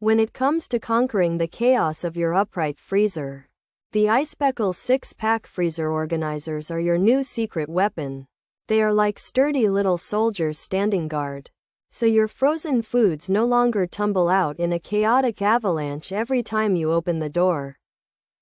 When it comes to conquering the chaos of your upright freezer, the iSPECLE 6-pack freezer organizers are your new secret weapon. They are like sturdy little soldiers standing guard, so your frozen foods no longer tumble out in a chaotic avalanche every time you open the door.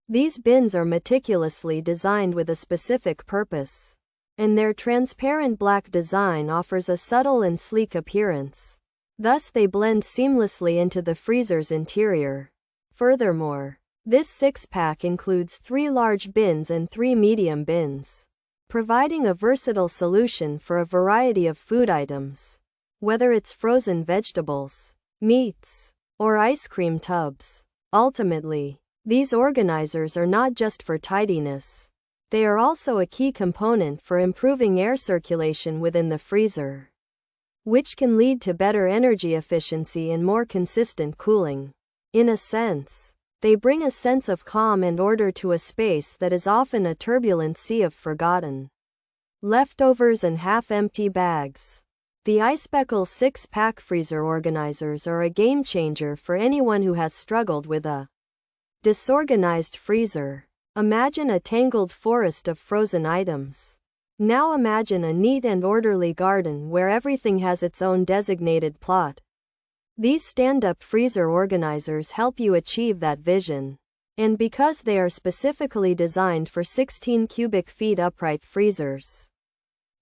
These bins are meticulously designed with a specific purpose, and their transparent black design offers a subtle and sleek appearance. Thus they blend seamlessly into the freezer's interior. Furthermore, this 6-pack includes 3 large bins and 3 medium bins, providing a versatile solution for a variety of food items. Whether it's frozen vegetables, meats, or ice cream tubs. Ultimately, these organizers are not just for tidiness. They are also a key component for improving air circulation within the freezer, which can lead to better energy efficiency and more consistent cooling. In a sense, they bring a sense of calm and order to a space that is often a turbulent sea of forgotten leftovers and half-empty bags. The iSPECLE 6-pack freezer organizers are a game changer for anyone who has struggled with a disorganized freezer. Imagine a tangled forest of frozen items. Now imagine a neat and orderly garden where everything has its own designated plot. These stand-up freezer organizers help you achieve that vision. And because they are specifically designed for 16 cubic feet upright freezers,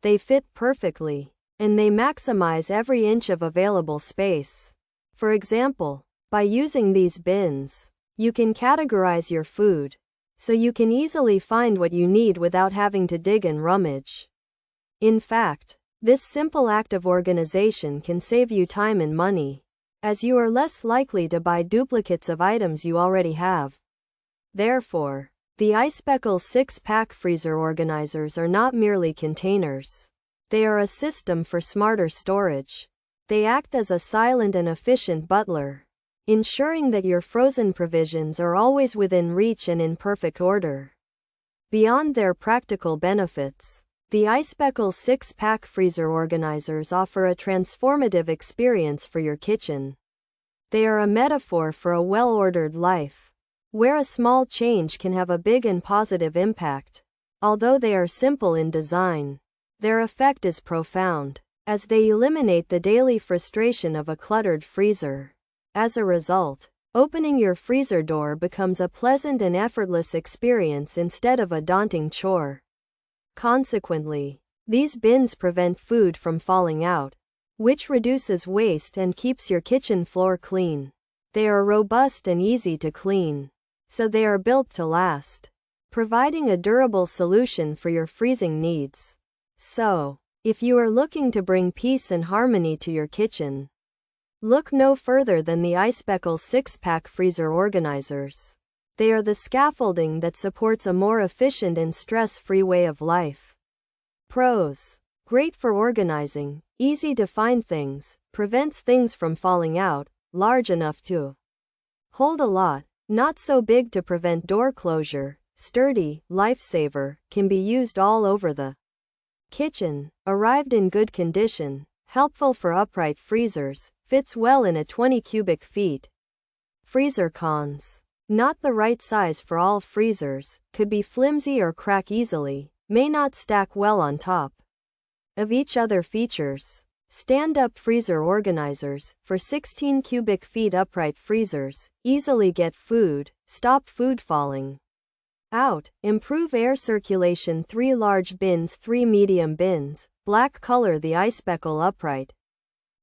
they fit perfectly, and they maximize every inch of available space. For example, by using these bins, you can categorize your food, so you can easily find what you need without having to dig and rummage. In fact, this simple act of organization can save you time and money, as you are less likely to buy duplicates of items you already have. Therefore, the iSPECLE 6-pack freezer organizers are not merely containers. They are a system for smarter storage. They act as a silent and efficient butler, ensuring that your frozen provisions are always within reach and in perfect order. Beyond their practical benefits, the iSPECLE 6-pack freezer organizers offer a transformative experience for your kitchen. They are a metaphor for a well-ordered life, where a small change can have a big and positive impact. Although they are simple in design, their effect is profound, as they eliminate the daily frustration of a cluttered freezer. As a result, opening your freezer door becomes a pleasant and effortless experience instead of a daunting chore. Consequently, these bins prevent food from falling out, which reduces waste and keeps your kitchen floor clean. They are robust and easy to clean, so they are built to last, providing a durable solution for your freezing needs. So, if you are looking to bring peace and harmony to your kitchen, look no further than the iSPECLE 6-pack freezer organizers. They are the scaffolding that supports a more efficient and stress-free way of life. Pros: great for organizing, easy to find things, prevents things from falling out, large enough to hold a lot, not so big to prevent door closure, sturdy, lifesaver, can be used all over the kitchen, arrived in good condition, helpful for upright freezers, fits well in a 20 cubic feet freezer. Cons: not the right size for all freezers, could be flimsy or crack easily, may not stack well on top of each other. Features: stand-up freezer organizers, for 16 cubic feet upright freezers, easily get food, stop food falling out, improve air circulation. 3 large bins, 3 medium bins, black color. The iSPECLE upright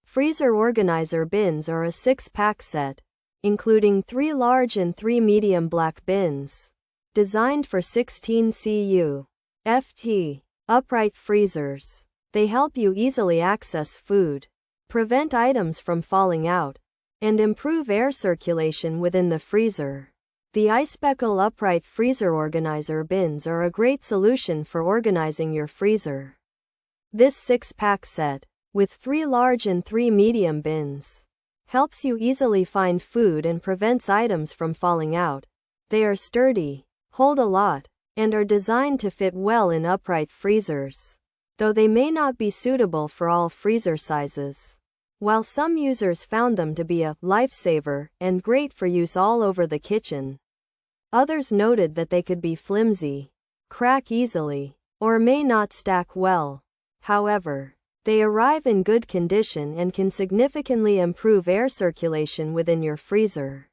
freezer organizer bins are a 6-pack set, including 3 large and 3 medium black bins, designed for 16 CU/ft upright freezers. They help you easily access food, prevent items from falling out, and improve air circulation within the freezer. The iSPECLE upright freezer organizer bins are a great solution for organizing your freezer. This 6-pack set, with 3 large and 3 medium bins, helps you easily find food and prevents items from falling out. They are sturdy, hold a lot, and are designed to fit well in upright freezers, though they may not be suitable for all freezer sizes. While some users found them to be a lifesaver and great for use all over the kitchen, others noted that they could be flimsy, crack easily, or may not stack well. However, they arrive in good condition and can significantly improve air circulation within your freezer.